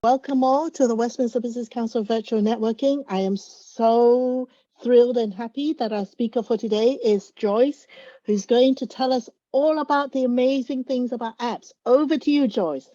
Welcome all to the Westminster Business Council Virtual Networking. I am so thrilled and happy that our speaker for today is Joyce, who's going to tell us all about the amazing things about apps. Over to you, Joyce.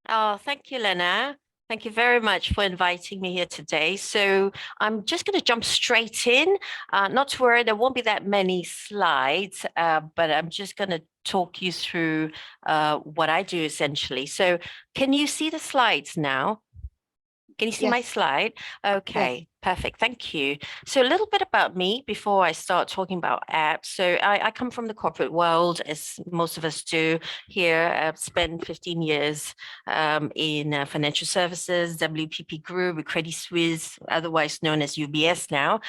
Oh, thank you, Lenna. Thank you very much for inviting me here today. So I'm just going to jump straight in. Not to worry, there won't be that many slides, but I'm just going to talk you through what I do essentially. So can you see the slides now? Can you see my slide? Okay, perfect. Thank you. So a little bit about me before I start talking about apps. So I come from the corporate world, as most of us do here. I've spent 15 years in financial services, WPP Group with Credit Suisse, otherwise known as UBS now.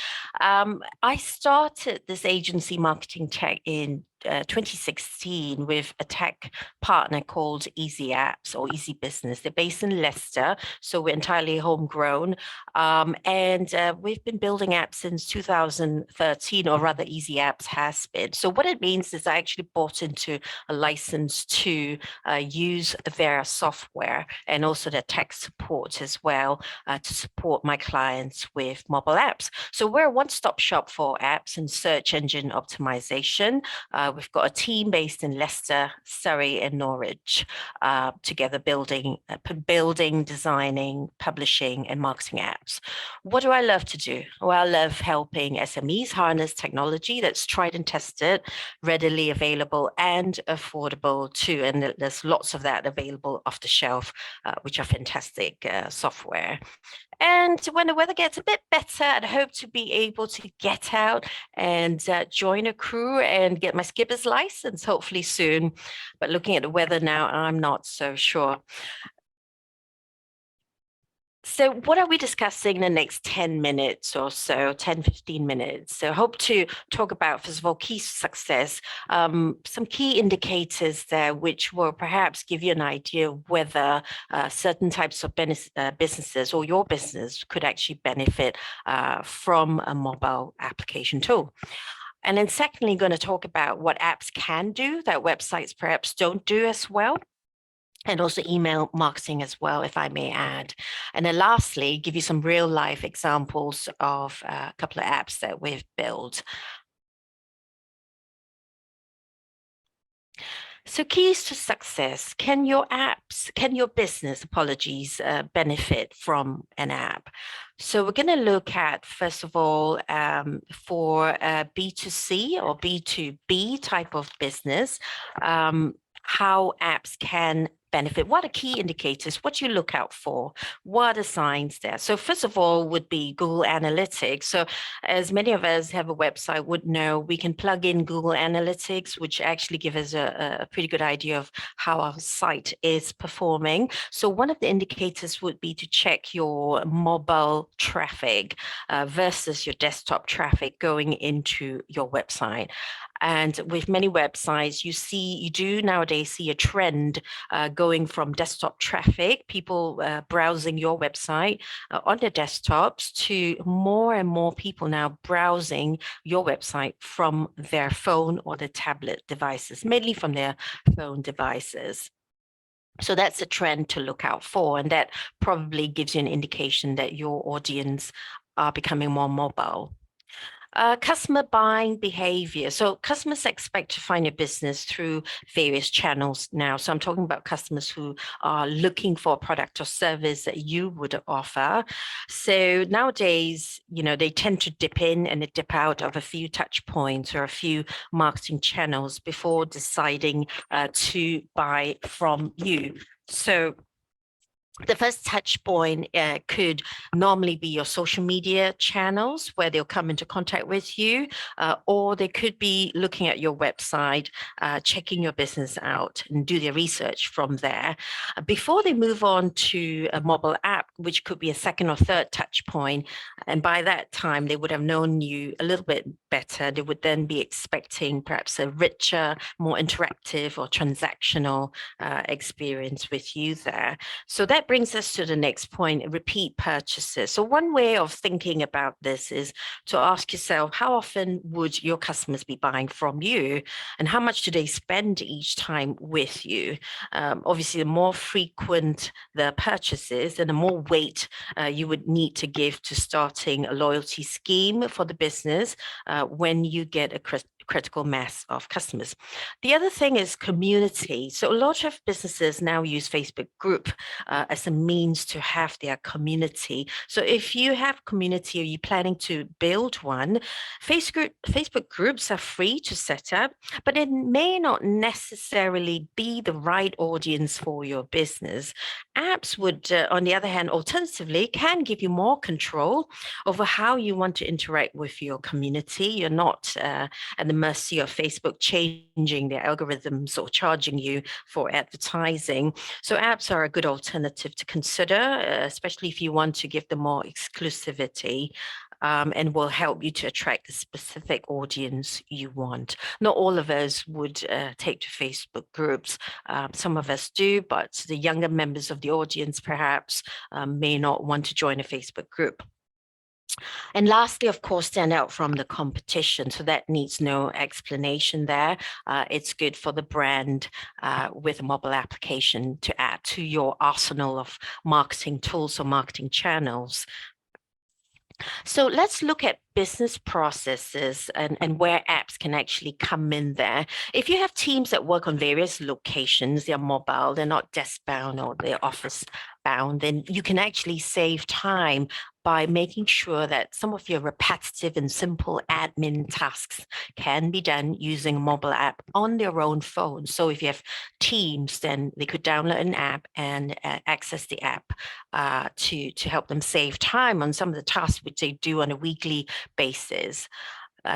I started this agency, MarketingTech, in 2016 with a tech partner called Easy Apps or Easy Business. They're based in Leicester, so we're entirely homegrown. And we've been building apps since 2013, or rather Easy Apps has been. So what it means is I actually bought into a license to use their software and also their tech support as well to support my clients with mobile apps. So we're a one-stop shop for apps and search engine optimization. We've got a team based in Leicester, Surrey, and Norwich, together building, designing, publishing, and marketing apps. What do I love to do? Well, I love helping SMEs harness technology that's tried and tested, readily available, and affordable too. And there's lots of that available off the shelf, which are fantastic software. And when the weather gets a bit better, I'd hope to be able to get out and join a crew and get my skipper's license, hopefully soon. But looking at the weather now, I'm not so sure. So what are we discussing in the next 10 minutes or so, 10, 15 minutes? So I hope to talk about, first of all, key success, some key indicators there, which will perhaps give you an idea of whether certain types of businesses or your business could actually benefit from a mobile application tool. And then secondly, going to talk about what apps can do that websites perhaps don't do as well. And also email marketing as well, if I may add. And then lastly, give you some real life examples of a couple of apps that we've built. So keys to success. Can your business, benefit from an app? So we're going to look at, first of all, for a B2C or B2B type of business, how apps can benefit. What are key indicators? What do you look out for? What are signs there? So first of all would be Google Analytics. So as many of us have a website would know, we can plug in Google Analytics, which actually give us a pretty good idea of how our site is performing. So one of the indicators would be to check your mobile traffic versus your desktop traffic going into your website. And with many websites, you do nowadays see a trend going from desktop traffic, people browsing your website on their desktops, to more and more people now browsing your website from their phone or their tablet devices, mainly from their phone devices. So that's a trend to look out for, and that probably gives you an indication that your audience are becoming more mobile. Customer buying behavior. So customers expect to find your business through various channels now. So I'm talking about customers who are looking for a product or service that you would offer. So nowadays, they tend to dip in and dip out of a few touch points or a few marketing channels before deciding to buy from you. So the first touch point could normally be your social media channels where they'll come into contact with you, or they could be looking at your website, checking your business out and do their research from there. Before they move on to a mobile app, which could be a second or third touch point, and by that time they would have known you a little bit better, they would then be expecting perhaps a richer, more interactive or transactional experience with you there. So that that brings us to the next point, repeat purchases. So one way of thinking about this is to ask yourself, how often would your customers be buying from you, and how much do they spend each time with you? Obviously, the more frequent the purchases, and the more weight you would need to give to starting a loyalty scheme for the business when you get a critical mass of customers. The other thing is community. So a lot of businesses now use Facebook group as a means to have their community. So if you have community or you're planning to build one, Facebook groups are free to set up, but it may not necessarily be the right audience for your business. Apps would, on the other hand, alternatively, can give you more control over how you want to interact with your community. You're not at the mercy of Facebook changing their algorithms or charging you for advertising. So apps are a good alternative to consider, especially if you want to give them more exclusivity. And will help you to attract the specific audience you want. Not all of us would take to Facebook groups. Some of us do, but the younger members of the audience perhaps may not want to join a Facebook group. And lastly, of course, stand out from the competition. So that needs no explanation there. It's good for the brand with a mobile application to add to your arsenal of marketing tools or marketing channels. So let's look at business processes and where apps can actually come in there. If you have teams that work on various locations, they're mobile, they're not desk bound or they're office bound, then you can actually save time by making sure that some of your repetitive and simple admin tasks can be done using a mobile app on their own phone. So if you have teams, then they could download an app and access the app to help them save time on some of the tasks which they do on a weekly basis.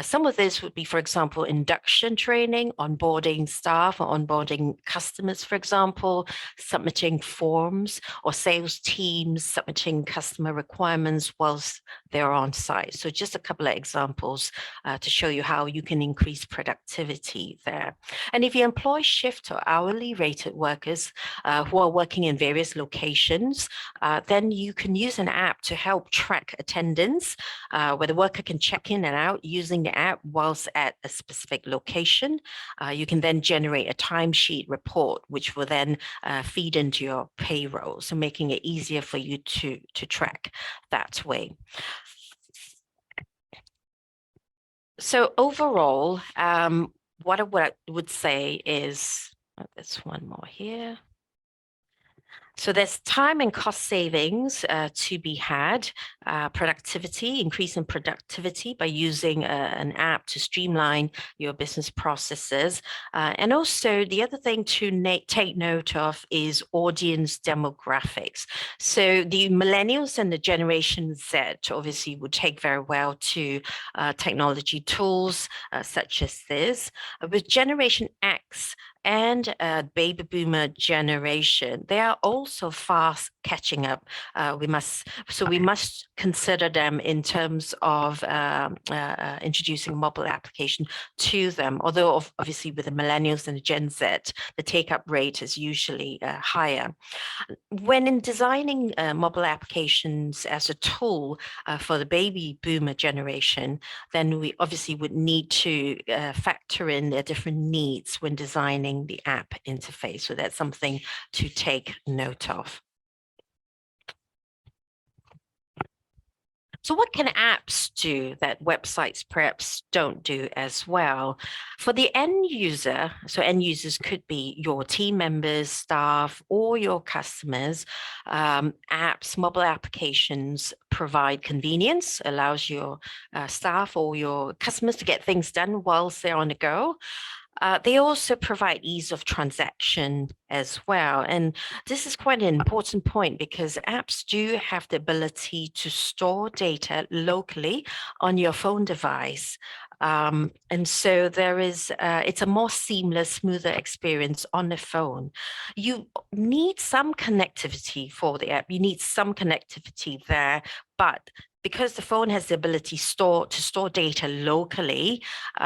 Some of this would be, for example, induction training, onboarding staff or onboarding customers, for example, submitting forms, or sales teams submitting customer requirements whilst they're on site. So just a couple of examples to show you how you can increase productivity there. And if you employ shift or hourly rated workers who are working in various locations, then you can use an app to help track attendance, where the worker can check in and out using the app whilst at a specific location. You can then generate a timesheet report, which will then feed into your payroll, so making it easier for you to track that way. So overall, what I would say is, there's one more here. So there's time and cost savings to be had, productivity, increase in productivity by using an app to streamline your business processes. And also the other thing to take note of is audience demographics. So the millennials and the Generation Z obviously would take very well to technology tools such as this. With Generation X, and baby boomer generation, they are also fast catching up. We must consider them in terms of introducing a mobile application to them. Although obviously with the millennials and the Gen Z, the take-up rate is usually higher. When in designing mobile applications as a tool for the baby boomer generation, then we obviously would need to factor in their different needs when designing the app interface. So that's something to take note of. So what can apps do that websites perhaps don't do as well? For the end user, so end users could be your team members, staff, or your customers, apps, mobile applications provide convenience, allows your staff or your customers to get things done whilst they're on the go. They also provide ease of transaction as well. And this is quite an important point because apps do have the ability to store data locally on your phone device. And so there is, it's a more seamless, smoother experience on the phone. You need some connectivity for the app. You need some connectivity there, but because the phone has the ability to store data locally,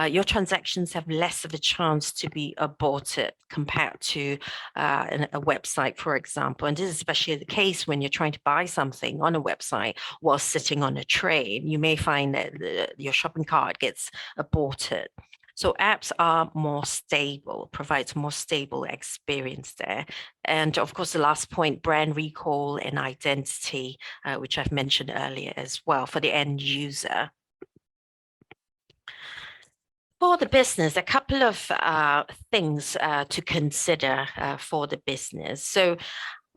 your transactions have less of a chance to be aborted compared to a website, for example. And this is especially the case when you're trying to buy something on a website while sitting on a train. You may find that your shopping cart gets aborted. So apps are more stable, provides more stable experience there. And of course, the last point, brand recall and identity, which I've mentioned earlier as well for the end user. For the business, a couple of things to consider for the business. So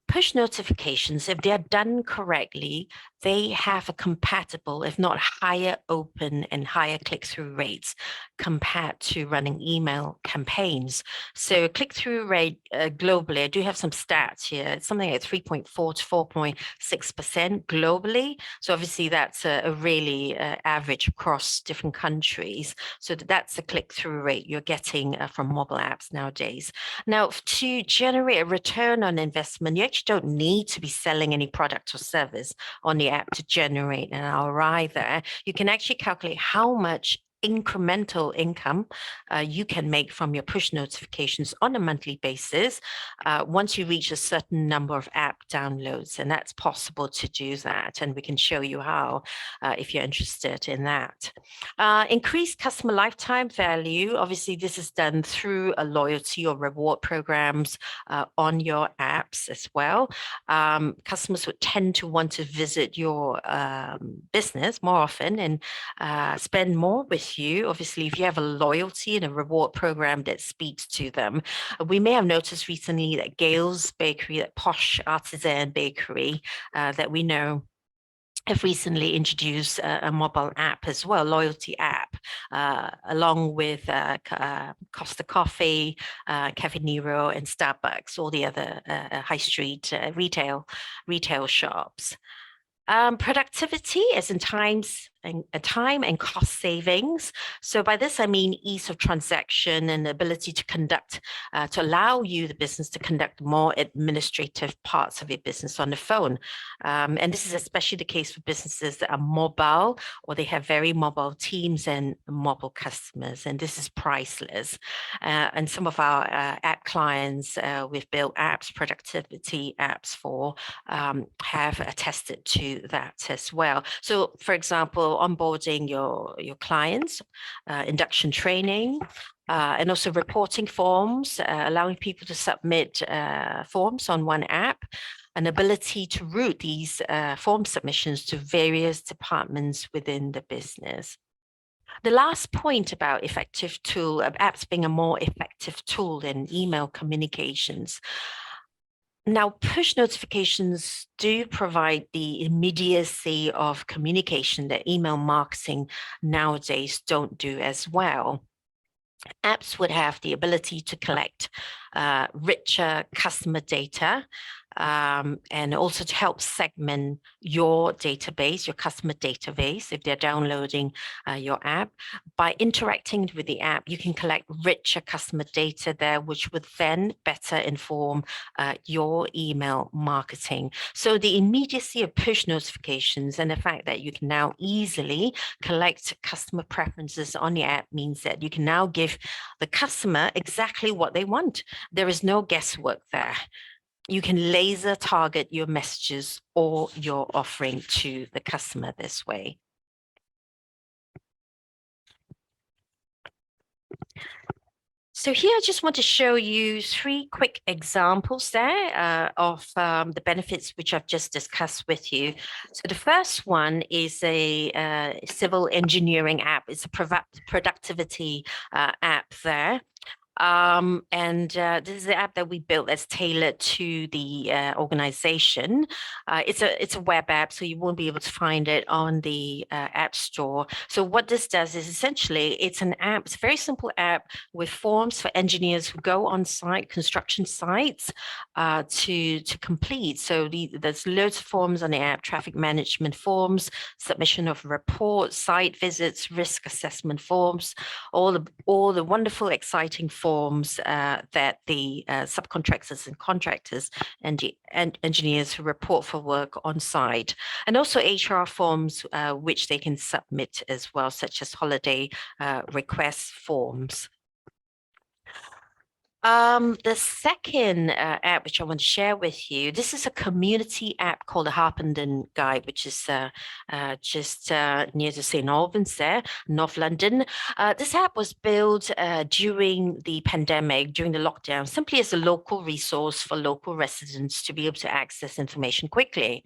push notifications, if they're done correctly, they have a compatible, if not higher open and higher click-through rates compared to running email campaigns. So click-through rate globally, I do have some stats here. It's something like 3.4 to 4.6% globally. So obviously that's a really average across different countries. So that's the click-through rate you're getting from mobile apps nowadays. Now, to generate a return on investment, you actually don't need to be selling any product or service on the app to generate an ROI there. You can actually calculate how much incremental income you can make from your push notifications on a monthly basis once you reach a certain number of app downloads, and that's possible to do that, and we can show you how if you're interested in that. Increased customer lifetime value, obviously this is done through a loyalty or reward programs on your apps as well. Customers would tend to want to visit your business more often and spend more with you. Obviously, if you have a loyalty and a reward program that speaks to them. We may have noticed recently that Gail's Bakery, that posh artisan bakery that we know, have recently introduced a mobile app as well, loyalty app, along with Costa Coffee, Cafe Nero, and Starbucks, all the other high street retail shops. Productivity as in time and cost savings. So by this, I mean ease of transaction and the ability to conduct, to allow you, the business, to conduct more administrative parts of your business on the phone. And this is especially the case for businesses that are mobile or they have very mobile teams and mobile customers. And this is priceless. And some of our app clients we've built apps, productivity apps for, have attested to that as well. So for example, onboarding your clients, induction training, and also reporting forms, allowing people to submit forms on one app, an ability to route these form submissions to various departments within the business. The last point about effective tool, apps being a more effective tool than email communications. Now, push notifications do provide the immediacy of communication that email marketing nowadays don't do as well. Apps would have the ability to collect richer customer data, and also to help segment your database, your customer database, if they're downloading your app. By interacting with the app, you can collect richer customer data there, which would then better inform your email marketing. So the immediacy of push notifications and the fact that you can now easily collect customer preferences on the app means that you can now give the customer exactly what they want. There is no guesswork there. You can laser target your messages or your offering to the customer this way. So here I just want to show you 3 quick examples there of the benefits which I've just discussed with you. So the first one is a civil engineering app. It's a productivity app there. This is the app that we built that's tailored to the organization. It's a web app, so you won't be able to find it on the App Store. So what this does is essentially it's an app, it's a very simple app with forms for engineers who go on site, construction sites, to complete. So there's loads of forms on the app: traffic management forms, submission of reports, site visits, risk assessment forms, all the wonderful, exciting forms forms that the subcontractors and contractors and engineers who report for work on site, and also HR forms which they can submit as well, such as holiday request forms. The second app which I want to share with you, this is a community app called the Harpenden Guide, which is just near the St. Albans there, North London. This app was built during the pandemic, during the lockdown, simply as a local resource for local residents to be able to access information quickly.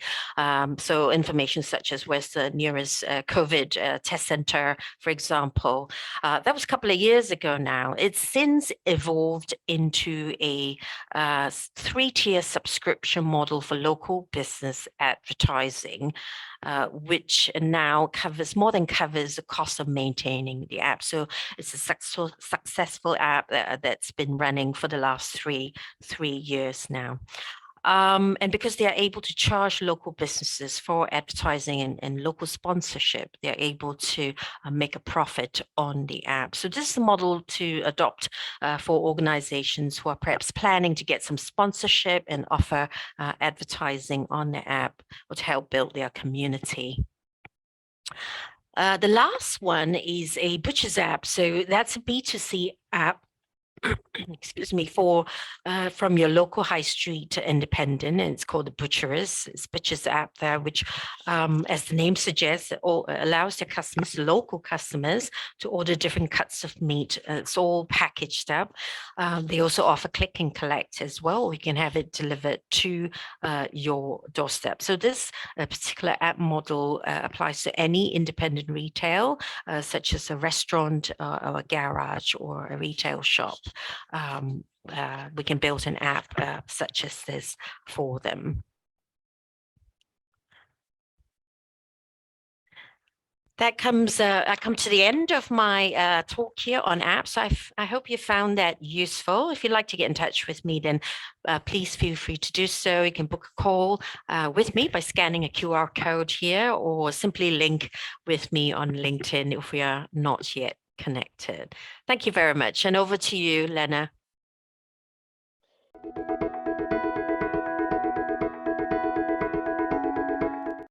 So information such as where's the nearest COVID test center, for example. That was a couple of years ago now. It's since evolved into a 3-tier subscription model for local business advertising, which now more than covers the cost of maintaining the app. So it's a successful app that's been running for the last three years now. And because they are able to charge local businesses for advertising and local sponsorship, they're able to make a profit on the app. So this is a model to adopt for organizations who are perhaps planning to get some sponsorship and offer advertising on the app, or to help build their community. The last one is a butcher's app. So that's a B2C app, excuse me, from your local high street independent, and it's called the Butcher's. It's Butcher's app there, which, as the name suggests, allows their customers, local customers, to order different cuts of meat. It's all packaged up. They also offer click and collect as well. You can have it delivered to your doorstep. So this particular app model applies to any independent retail, such as a restaurant or a garage or a retail shop. We can build an app such as this for them. That comes. I come to the end of my talk here on apps. I hope you found that useful. If you'd like to get in touch with me, then please feel free to do so. You can book a call with me by scanning a QR code here, or simply link with me on LinkedIn if we are not yet connected. Thank you very much. And over to you, Lenna.